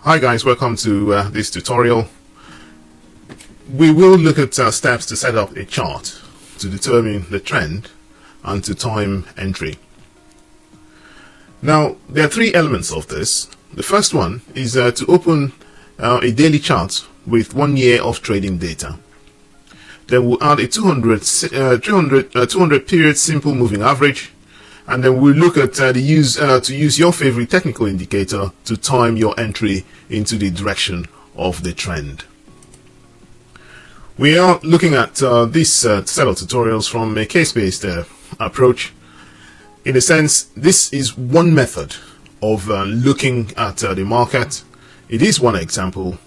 Hi guys, welcome to this tutorial. We will look at steps to set up a chart to determine the trend and to time entry. Now there are three elements of this. The first one is to open a daily chart with 1 year of trading data. Then we'll add a 200 period simple moving average, and then we'll look at to use your favorite technical indicator to time your entry into the direction of the trend. We are looking at this set of tutorials from a case-based approach. In a sense, this is one method of looking at the market. It is one example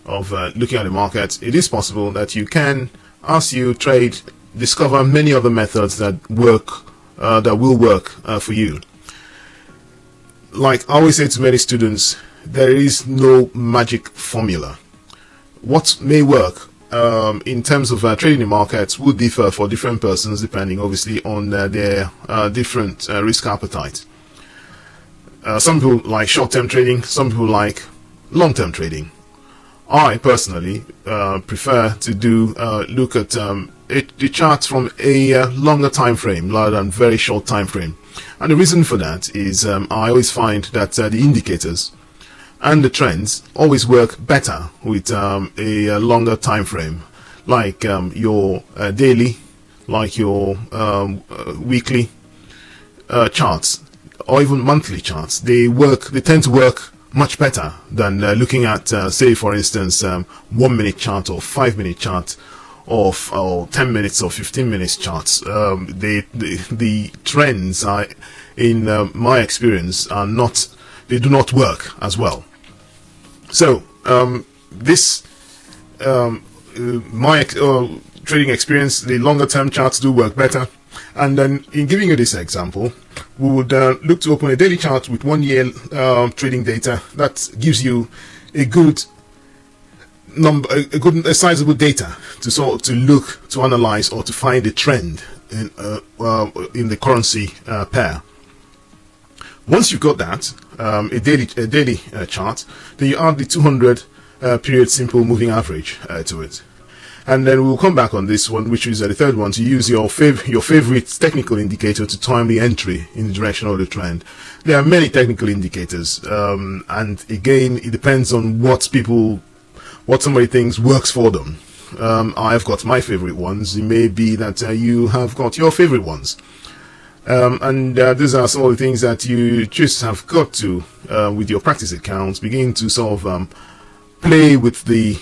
of looking at the market. It is possible that you can, as you trade, discover many other methods that will work for you. Like I always say to many students, there is no magic formula. What may work in terms of trading the markets will differ for different persons, depending obviously on their different risk appetite. Some people like short-term trading, some people like long-term trading. I personally prefer to look at the chart from a longer time frame rather than very short time frame, and the reason for that is I always find that the indicators and the trends always work better with a longer time frame, like your daily, like your weekly charts, or even monthly charts. They tend to work much better than looking at say for instance 1 minute chart or 5 minute chart or 10 minutes or 15 minutes charts. The trends are, in my experience, they do not work as well. So my trading experience, the longer term charts do work better. And then in giving you this example, we would look to open a daily chart with 1 year trading data. That gives you a good number, a sizable data to look, to analyze, or to find a trend in the currency pair. Once you've got that, a daily chart, then you add the 200 period simple moving average to it. And then we'll come back on this one, which is the third one, to use your favorite technical indicator to time the entry in the direction of the trend. There are many technical indicators, and again, it depends on what somebody thinks works for them. I've got my favorite ones. It may be that you have got your favorite ones, and these are some of the things that you just have got to, with your practice accounts, begin to sort of play with the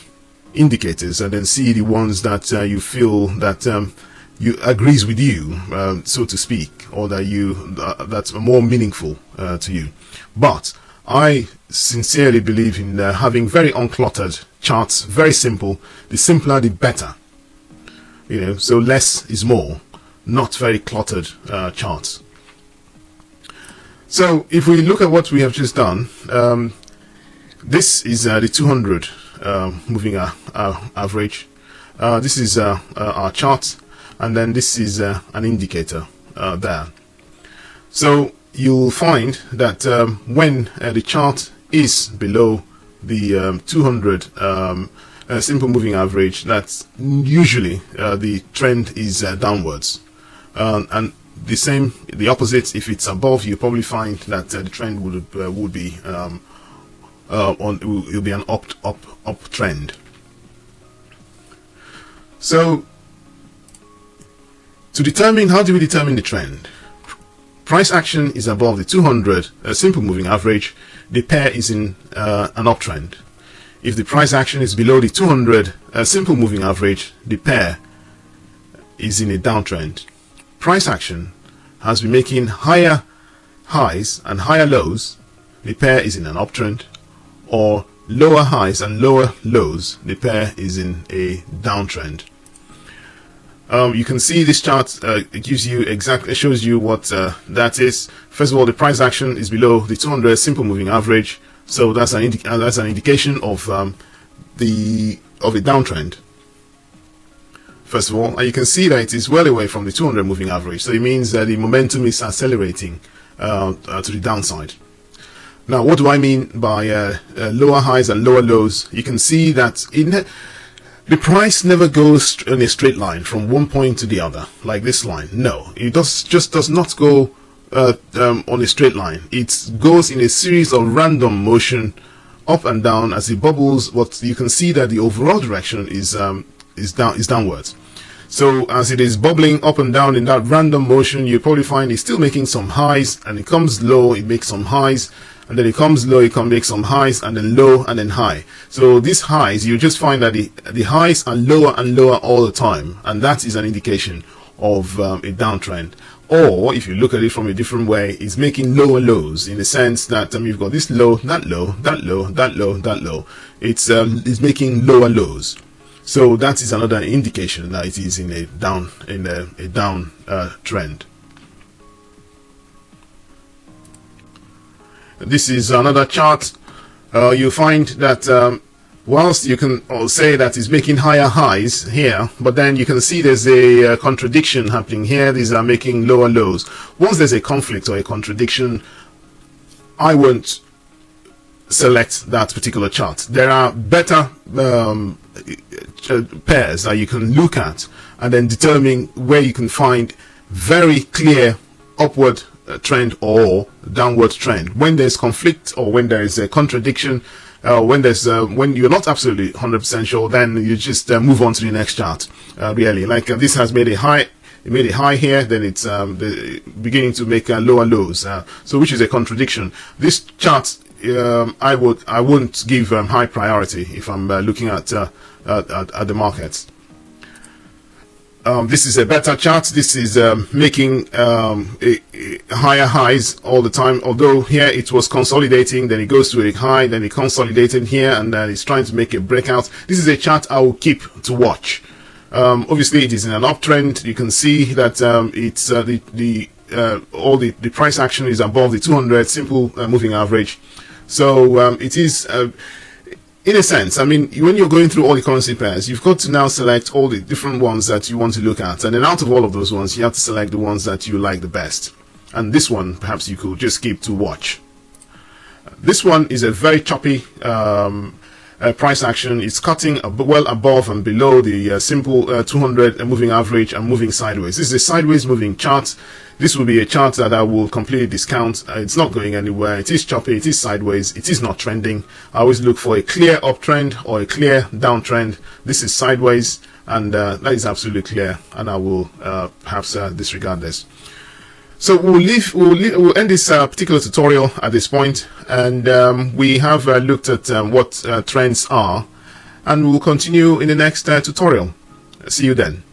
indicators and then see the ones that you feel that you agrees with you, so to speak, or that's more meaningful to you. But I sincerely believe in having very uncluttered charts, very simple. The simpler the better, so less is more, not very cluttered charts. So if we look at what we have just done, this is the 200 moving average. This is our chart, and then this is an indicator there. So you'll find that when the chart is below the 200 simple moving average, that's usually the trend is downwards, and the opposite, if it's above, you probably find that the trend would be it'll be an uptrend. So how do we determine the trend? Price action is above the 200 simple moving average, the pair is in an uptrend. If the price action is below the 200 simple moving average, the pair is in a downtrend. Price action has been making higher highs and higher lows, the pair is in an uptrend, or lower highs and lower lows, the pair is in a downtrend. You can see this chart, it shows you what that is. First of all, the price action is below the 200 simple moving average, so that's an indication of a downtrend. First of all, and you can see that it is well away from the 200 moving average, so it means that the momentum is accelerating to the downside. Now, what do I mean by lower highs and lower lows? You can see that the price never goes in a straight line from one point to the other, like this line. No, it just does not go on a straight line. It goes in a series of random motion up and down as it bubbles. But you can see that the overall direction is downwards. So as it is bubbling up and down in that random motion, you probably find it's still making some highs, and it comes low, it makes some highs, and then it comes low, it can make some highs, and then low, and then high. So these highs, you just find that the highs are lower and lower all the time, and that is an indication of a downtrend. Or if you look at it from a different way, it's making lower lows, in the sense that you've got this low, that low, that low, that low, that low. It's making lower lows. So that is another indication that it is in a down trend. This is another chart. You find that whilst you can say that it's making higher highs here, but then you can see there's a contradiction happening here. These are making lower lows. Once there's a conflict or a contradiction, I won't select that particular chart. There are better pairs that you can look at and then determine where you can find very clear upward trend or downward trend. When there's conflict or when there is a contradiction, when you're not absolutely 100% sure, then you just move on to the next chart. Really, like this has made a high. It made a high here, then it's beginning to make lower lows. So which is a contradiction. This chart, I wouldn't give high priority if I'm looking at the markets. This is a better chart. This is making higher highs all the time. Although here it was consolidating, then it goes to a high, then it consolidated here, and then it's trying to make a breakout. This is a chart I will keep to watch. Obviously, it is in an uptrend. You can see that it's all the price action is above the 200 simple moving average. So it is. In a sense, I mean, when you're going through all the currency pairs, you've got to now select all the different ones that you want to look at. And then out of all of those ones, you have to select the ones that you like the best. And this one, perhaps you could just keep to watch. This one is a very choppy price action. It's cutting well above and below the simple 200 moving average and moving sideways. This is a sideways moving chart. This will be a chart that I will completely discount. It's not going anywhere. It is choppy. It is sideways. It is not trending. I always look for a clear uptrend or a clear downtrend. This is sideways, and that is absolutely clear. And I will perhaps disregard this. So we'll end this particular tutorial at this point, and we have looked at what trends are, and we'll continue in the next tutorial. See you then.